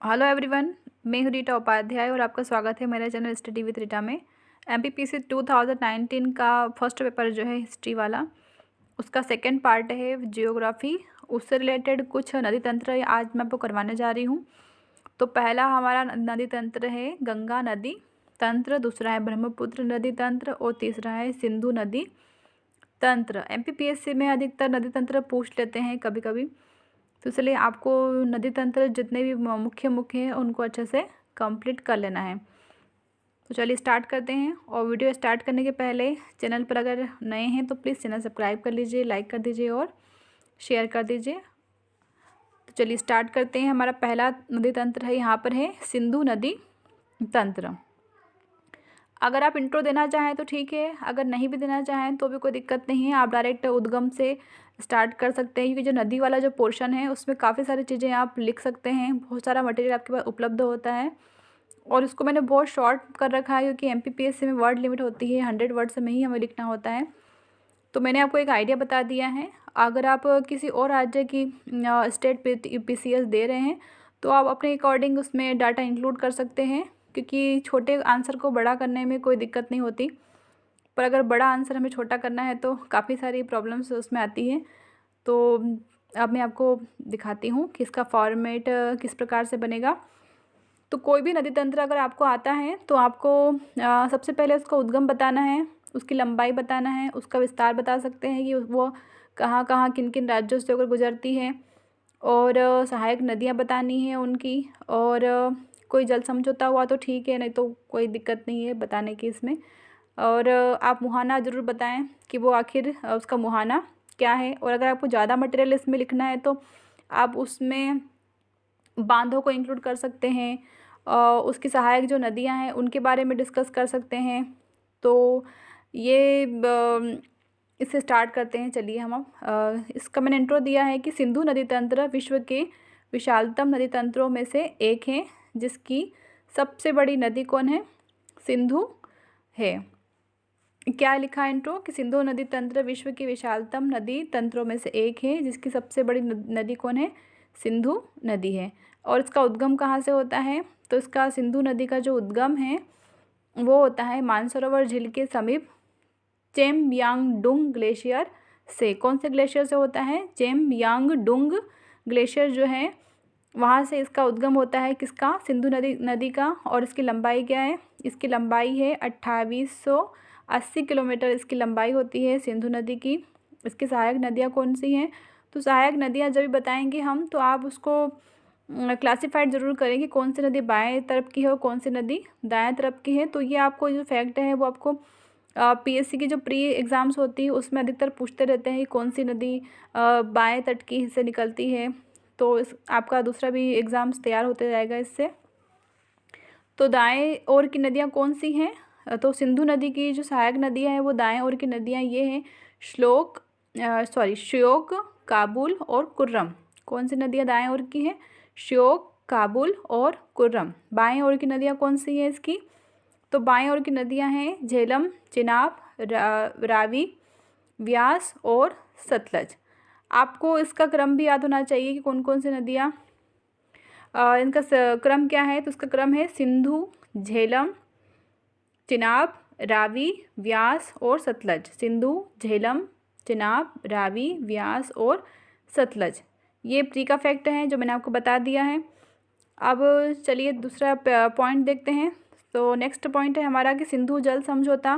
Hello everyone, मैं हूँ रीटा उपाध्याय और आपका स्वागत है मेरे चैनल स्टडी विद रीटा में। एमपीपीसी 2019 का फर्स्ट पेपर जो है हिस्ट्री वाला, उसका सेकंड पार्ट है जियोग्राफी। उससे रिलेटेड कुछ नदी तंत्र आज मैं आपको करवाने जा रही हूँ। तो पहला हमारा नदी तंत्र है गंगा नदी तंत्र, दूसरा है ब्रह्मपुत्र नदी तंत्र और तीसरा है सिंधु नदी तंत्र। एमपीपीएससी में अधिकतर नदी तंत्र पूछ लेते हैं कभी कभी, तो इसलिए आपको नदी तंत्र जितने भी मुख्य मुख्य हैं उनको अच्छे से कंप्लीट कर लेना है। तो चलिए स्टार्ट करते हैं। और वीडियो स्टार्ट करने के पहले चैनल पर अगर नए हैं तो प्लीज़ चैनल सब्सक्राइब कर लीजिए, लाइक कर दीजिए और शेयर कर दीजिए। तो चलिए स्टार्ट करते हैं। हमारा पहला नदी तंत्र है, यहाँ पर है सिंधु नदी तंत्र। अगर आप इंट्रो देना चाहें तो ठीक है, अगर नहीं भी देना चाहें तो भी कोई दिक्कत नहीं है, आप डायरेक्ट उद्गम से स्टार्ट कर सकते हैं। क्योंकि जो नदी वाला जो पोर्शन है उसमें काफ़ी सारी चीज़ें आप लिख सकते हैं, बहुत सारा मटेरियल आपके पास उपलब्ध होता है। और इसको मैंने बहुत शॉर्ट कर रखा है क्योंकि एमपीपीएससी में वर्ड लिमिट होती है, 100 वर्ड से में ही हमें लिखना होता है। तो मैंने आपको एक आइडिया बता दिया है। अगर आप किसी और राज्य की स्टेट पीसीएस दे रहे हैं तो आप अपने अकॉर्डिंग उसमें डाटा इंक्लूड कर सकते हैं, क्योंकि छोटे आंसर को बड़ा करने में कोई दिक्कत नहीं होती। पर अगर बड़ा आंसर हमें छोटा करना है तो काफ़ी सारी प्रॉब्लम्स उसमें आती हैं। तो अब मैं आपको दिखाती हूँ कि इसका फॉर्मेट किस प्रकार से बनेगा। तो कोई भी नदी तंत्र अगर आपको आता है तो आपको सबसे पहले उसका उद्गम बताना है, उसकी लंबाई बताना है, उसका विस्तार बता सकते हैं कि वो कहाँ कहाँ किन किन राज्यों से होकर गुजरती है, और सहायक नदियाँ बतानी हैं उनकी। और कोई जल समझौता हुआ तो ठीक है, नहीं तो कोई दिक्कत नहीं है बताने की इसमें। और आप मुहाना ज़रूर बताएं कि वो आखिर उसका मुहाना क्या है। और अगर आपको ज़्यादा मटेरियल इसमें लिखना है तो आप उसमें बांधों को इंक्लूड कर सकते हैं, उसकी सहायक जो नदियां हैं उनके बारे में डिस्कस कर सकते हैं। तो ये इससे स्टार्ट करते हैं। चलिए हम अब इसका मैंने इंट्रो दिया है कि सिंधु नदी तंत्र विश्व के विशालतम नदी तंत्रों में से एक है, जिसकी सबसे बड़ी नदी कौन है? सिंधु है। क्या लिखा है इंट्रो कि सिंधु नदी तंत्र विश्व की विशालतम नदी तंत्रों में से एक है, जिसकी सबसे बड़ी नदी कौन है? सिंधु नदी है। और इसका उद्गम कहाँ से होता है? तो इसका सिंधु नदी का जो उद्गम है वो होता है मानसरोवर झील के समीप चेमयांगडुंग ग्लेशियर से। कौन से ग्लेशियर से होता है? चेमयांगडुंग ग्लेशियर जो है वहाँ से इसका उद्गम होता है। किसका? सिंधु नदी का। और इसकी लंबाई क्या है? इसकी लंबाई है 2880 किलोमीटर इसकी लंबाई होती है सिंधु नदी की। इसकी सहायक नदियाँ कौन सी हैं? तो सहायक नदियाँ जब भी बताएंगे हम तो आप उसको क्लासिफाइड ज़रूर करें कि कौन सी नदी बाएं तरफ की है और कौन सी नदी दाएं तरफ की है। तो ये आपको जो फैक्ट है वो आपको पीएससी की जो प्री एग्ज़ाम्स होती है उसमें अधिकतर पूछते रहते हैं कि कौन सी नदी बाएं तट की से निकलती है। तो इस आपका दूसरा भी एग्ज़ाम्स तैयार होते जाएगा इससे। तो दाएं ओर की नदियाँ कौन सी हैं? तो सिंधु नदी की जो सहायक नदियाँ हैं वो दाएं ओर की नदियाँ ये हैं श्योक, काबुल और कुर्रम। कौन सी नदियाँ दाएं ओर की हैं? श्योक, काबुल और कुर्रम। बाएं ओर की नदियाँ कौन सी हैं इसकी? तो बाएं ओर की नदियाँ हैं झेलम, चिनाब, रावी, व्यास और सतलज। आपको इसका क्रम भी याद होना चाहिए कि कौन कौन सी नदियाँ इनका क्रम क्या है। तो इसका क्रम है सिंधु, झेलम, चिनाब, रावी, व्यास और सतलज। सिंधु, झेलम, चिनाब, रावी, व्यास और सतलज। ये प्री का फैक्ट है जो मैंने आपको बता दिया है। अब चलिए दूसरा पॉइंट देखते हैं। तो नेक्स्ट पॉइंट है हमारा कि सिंधु जल समझौता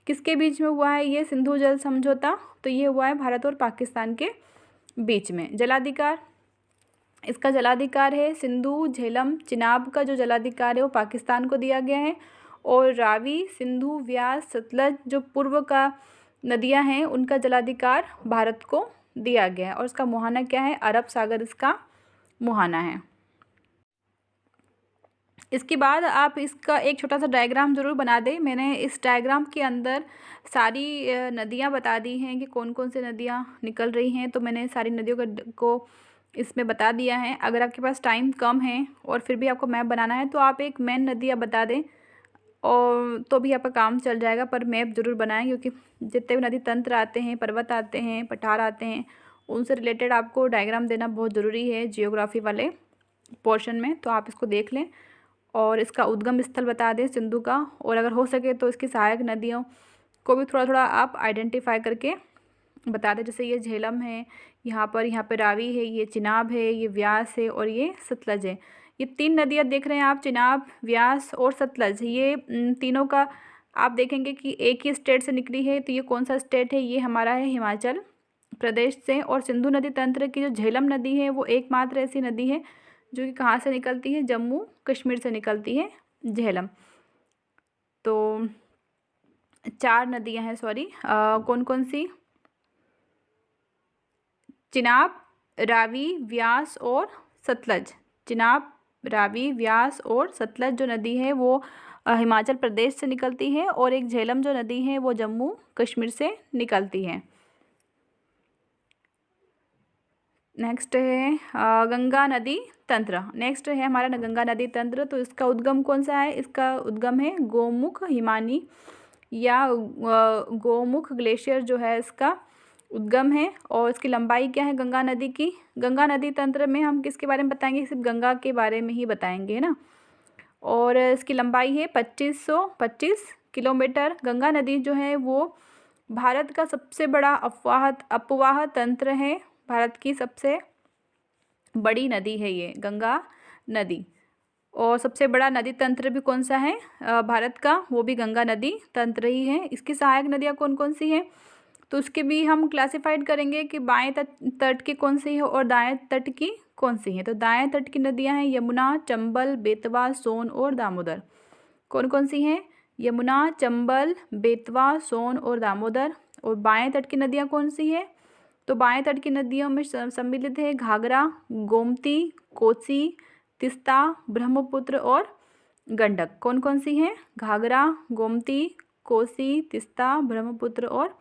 किसके बीच में हुआ है? ये सिंधु जल समझौता तो ये हुआ है भारत और पाकिस्तान के बीच में। जलाधिकार, इसका जलाधिकार है सिंधु, झेलम, चिनाब का जो जलाधिकार है वो पाकिस्तान को दिया गया है। और रावी, सिंधु, व्यास, सतलज जो पूर्व का नदियां हैं उनका जलाधिकार भारत को दिया गया है। और इसका मुहाना क्या है? अरब सागर इसका मुहाना है। इसके बाद आप इसका एक छोटा सा डायग्राम ज़रूर बना दें। मैंने इस डायग्राम के अंदर सारी नदियां बता दी हैं कि कौन कौन सी नदियां निकल रही हैं। तो मैंने सारी नदियों को इसमें बता दिया है। अगर आपके पास टाइम कम है और फिर भी आपको मैप बनाना है तो आप एक मेन नदियाँ बता दें और तो भी आपका काम चल जाएगा। पर मैप ज़रूर बनाएं क्योंकि जितने भी नदी तंत्र आते हैं, पर्वत आते हैं, पठार आते हैं, उनसे रिलेटेड आपको डायग्राम देना बहुत ज़रूरी है जियोग्राफी वाले। पोर्शन में, तो आप इसको देख लें। और इसका उद्गम स्थल बता दें सिंधु का, और अगर हो सके तो इसकी सहायक नदियों को भी थोड़ा थोड़ा आप आइडेंटिफाई करके बता दें। जैसे ये झेलम है, यहाँ पर रावी है, ये चिनाब है, ये व्यास है और ये सतलज है। ये 3 नदियाँ देख रहे हैं आप, चिनाब, व्यास और सतलज। ये तीनों का आप देखेंगे कि एक ही स्टेट से निकली है। तो ये कौन सा स्टेट है? ये हमारा है हिमाचल प्रदेश से। और सिंधु नदी तंत्र की जो झेलम नदी है वो एकमात्र ऐसी नदी है जो कि कहाँ से निकलती है? जम्मू कश्मीर से निकलती है झेलम। तो 4 नदियाँ हैं, सॉरी, कौन कौन सी? चिनाब, रावी, व्यास और सतलज। चिनाब, रावी, व्यास और सतलज जो नदी है वो हिमाचल प्रदेश से निकलती है, और एक झेलम जो नदी है वो जम्मू कश्मीर से निकलती है। नेक्स्ट है गंगा नदी तंत्र। नेक्स्ट है हमारा गंगा नदी तंत्र। तो इसका उद्गम कौन सा है? इसका उद्गम है गोमुख हिमानी या गोमुख ग्लेशियर जो है इसका उद्गम है। और इसकी लंबाई क्या है गंगा नदी की? गंगा नदी तंत्र में हम किसके बारे में बताएंगे? सिर्फ गंगा के बारे में ही बताएंगे, है ना। और इसकी लंबाई है 2525 किलोमीटर। गंगा नदी जो है वो भारत का सबसे बड़ा अपवाह तंत्र है। भारत की सबसे बड़ी नदी है ये गंगा नदी। और सबसे बड़ा नदी तंत्र भी कौन सा है भारत का? वो भी गंगा नदी तंत्र ही है। इसकी सहायक नदियाँ कौन कौन सी हैं? तो उसके भी हम क्लासिफाइड करेंगे कि बाएं तट की कौन सी है और दाएं तट की कौन सी है। तो दाएं तट की नदियां हैं यमुना, चंबल, बेतवा, सोन और दामोदर। कौन कौन सी हैं? यमुना, चंबल, बेतवा, सोन और दामोदर। और बाएं तट की नदियां कौन सी है? तो बाएं तट की नदियों में सम्मिलित है घाघरा, गोमती, कोसी, तिस्ता, ब्रह्मपुत्र और गंडक। कौन कौन सी हैं? घाघरा, गोमती, कोसी, तिस्ता, ब्रह्मपुत्र और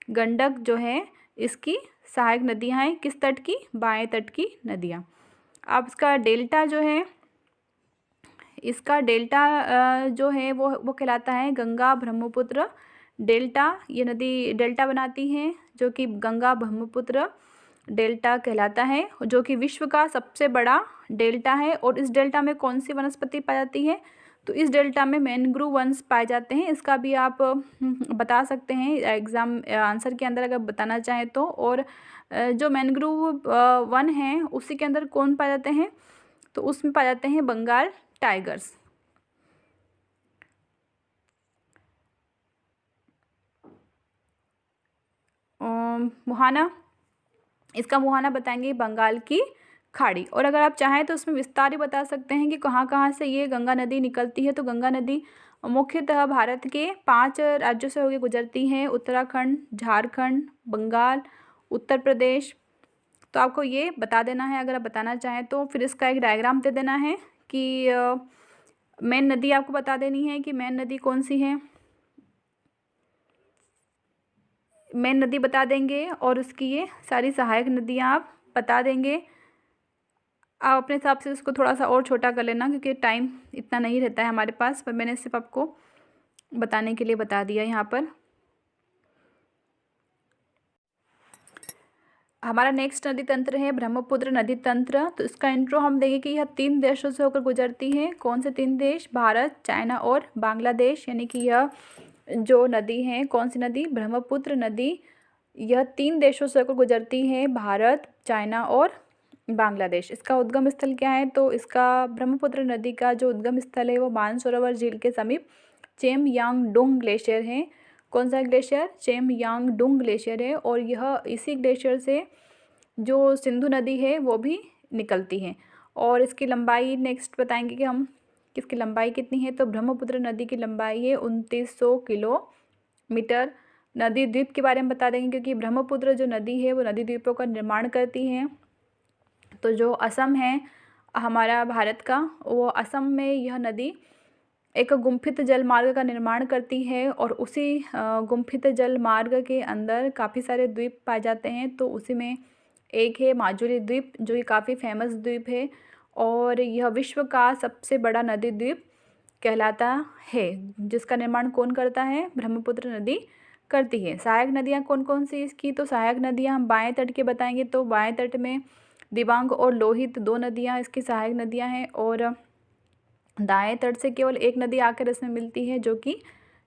गंडक जो है इसकी सहायक नदियां हैं। किस तट की? बाएं तट की नदियां। अब इसका डेल्टा जो है, इसका डेल्टा जो है वो कहलाता है गंगा ब्रह्मपुत्र डेल्टा। ये नदी डेल्टा बनाती है जो कि गंगा ब्रह्मपुत्र डेल्टा कहलाता है, जो कि विश्व का सबसे बड़ा डेल्टा है। और इस डेल्टा में कौन सी वनस्पति पाई जाती है? तो इस डेल्टा में मैनग्रोव वन्स पाए जाते हैं। इसका भी आप बता सकते हैं एग्ज़ाम आंसर के अंदर अगर बताना चाहें तो। और जो मैनग्रोव वन है उसी के अंदर कौन पाए जाते हैं? तो उसमें पाए जाते हैं बंगाल टाइगर्स। मुहाना, इसका मुहाना बताएंगे बंगाल की खाड़ी। और अगर आप चाहें तो उसमें विस्तार ही बता सकते हैं कि कहाँ कहाँ से ये गंगा नदी निकलती है। तो गंगा नदी मुख्यतः भारत के 5 राज्यों से होकर गुजरती है: उत्तराखंड, झारखंड, बंगाल, उत्तर प्रदेश। तो आपको ये बता देना है अगर आप बताना चाहें तो। फिर इसका एक डायग्राम दे देना है कि मेन नदी आपको बता देनी है कि मेन नदी कौन सी है। मेन नदी बता देंगे और उसकी ये सारी सहायक नदियाँ आप बता देंगे। आप अपने हिसाब से इसको थोड़ा सा और छोटा कर लेना क्योंकि टाइम इतना नहीं रहता है हमारे पास, पर मैंने सिर्फ आपको बताने के लिए बता दिया। यहाँ पर हमारा नेक्स्ट नदी तंत्र है ब्रह्मपुत्र नदी तंत्र। तो इसका इंट्रो हम देंगे कि यह 3 देशों से होकर गुजरती है। कौन से 3 देश? भारत, चाइना और बांग्लादेश। यानी कि यह जो नदी है, कौन सी नदी? ब्रह्मपुत्र नदी। यह 3 देशों से होकर गुजरती है: भारत, चाइना और बांग्लादेश। इसका उद्गम स्थल क्या है? तो इसका ब्रह्मपुत्र नदी का जो उद्गम स्थल है वो मानसरोवर झील के समीप चेमयांगडुंग ग्लेशियर है। कौन सा ग्लेशियर? चेमयांगडुंग ग्लेशियर है। और यह इसी ग्लेशियर से जो सिंधु नदी है वो भी निकलती है। और इसकी लंबाई नेक्स्ट बताएंगे कि हम किसकी लंबाई कितनी है। तो ब्रह्मपुत्र नदी की लंबाई है 2900 किलोमीटर। नदी द्वीप के बारे में बता देंगे क्योंकि ब्रह्मपुत्र जो नदी है वो नदी द्वीपों का निर्माण करती है। तो जो असम है हमारा भारत का, वो असम में यह नदी एक गुम्फित जल मार्ग का निर्माण करती है। और उसी गुम्फित जल मार्ग के अंदर काफ़ी सारे द्वीप पाए जाते हैं। तो उसी में एक है माजुली द्वीप जो कि काफ़ी फेमस द्वीप है। और यह विश्व का सबसे बड़ा नदी द्वीप कहलाता है, जिसका निर्माण कौन करता है? ब्रह्मपुत्र नदी करती है। सहायक नदियाँ कौन कौन सी इसकी? तो सहायक नदियाँ हम बाएं तट के बताएंगे। तो बाएं तट में दिबांग और लोहित 2 नदियाँ इसकी सहायक नदियाँ हैं, और दाएं तट से केवल एक नदी आकर इसमें मिलती है जो कि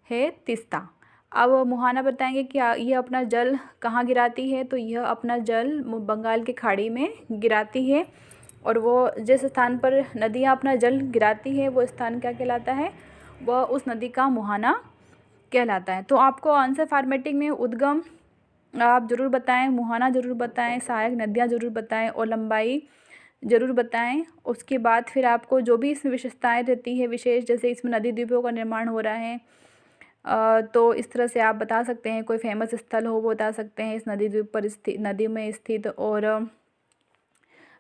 है तीस्ता। अब मुहाना बताएंगे कि ये अपना जल कहाँ गिराती है, तो यह अपना जल बंगाल की खाड़ी में गिराती है, और वो जिस स्थान पर नदियाँ अपना जल गिराती है वो स्थान क्या कहलाता है, वह उस नदी का मुहाना कहलाता है। तो आपको आंसर फॉर्मेटिंग में उद्गम आप ज़रूर बताएं, मुहाना ज़रूर बताएं, सहायक नदियाँ ज़रूर बताएं और लंबाई ज़रूर बताएं। उसके बाद फिर आपको जो भी इसमें विशेषताएँ रहती है विशेष, जैसे इसमें नदी द्वीपों का निर्माण हो रहा है, तो इस तरह से आप बता सकते हैं। कोई फेमस स्थल हो वो बता सकते हैं इस नदी द्वीप पर नदी में स्थित, और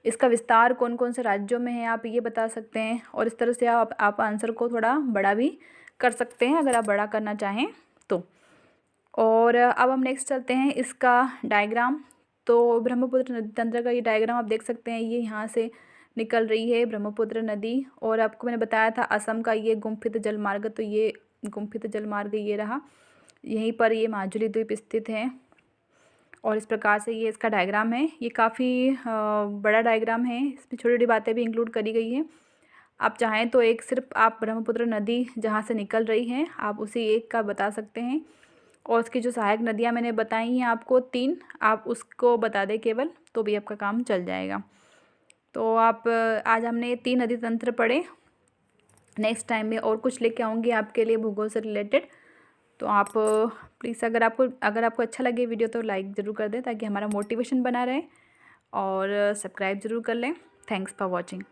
इसका विस्तार कौन कौन से राज्यों में है आप ये बता सकते हैं। और इस तरह से आप आंसर को थोड़ा बड़ा भी कर सकते हैं अगर आप बड़ा करना चाहें तो। और अब हम नेक्स्ट चलते हैं इसका डायग्राम। तो ब्रह्मपुत्र नदी तंत्र का ये डायग्राम आप देख सकते हैं, ये यहाँ से निकल रही है ब्रह्मपुत्र नदी, और आपको मैंने बताया था असम का ये गुम्फित जलमार्ग, तो ये गुम्फित जलमार्ग ये रहा, यहीं पर ये माजुली द्वीप स्थित है, और इस प्रकार से ये इसका डायग्राम है। ये काफ़ी बड़ा डायग्राम है, इसमें छोटी छोटी बातें भी इंक्लूड करी गई हैं। आप चाहें तो एक सिर्फ आप ब्रह्मपुत्र नदी जहाँ से निकल रही हैं आप उसी एक का बता सकते हैं, और उसकी जो सहायक नदियाँ मैंने बताई हैं आपको 3, आप उसको बता दें केवल, तो भी आपका काम चल जाएगा। तो आप आज हमने 3 नदी तंत्र पढ़े। नेक्स्ट टाइम में और कुछ लेके आऊँगी आपके लिए भूगोल से रिलेटेड। तो आप प्लीज़ अगर आपको अच्छा लगे वीडियो तो लाइक ज़रूर कर दें ताकि हमारा मोटिवेशन बना रहे, और सब्सक्राइब ज़रूर कर लें। Thanks for watching.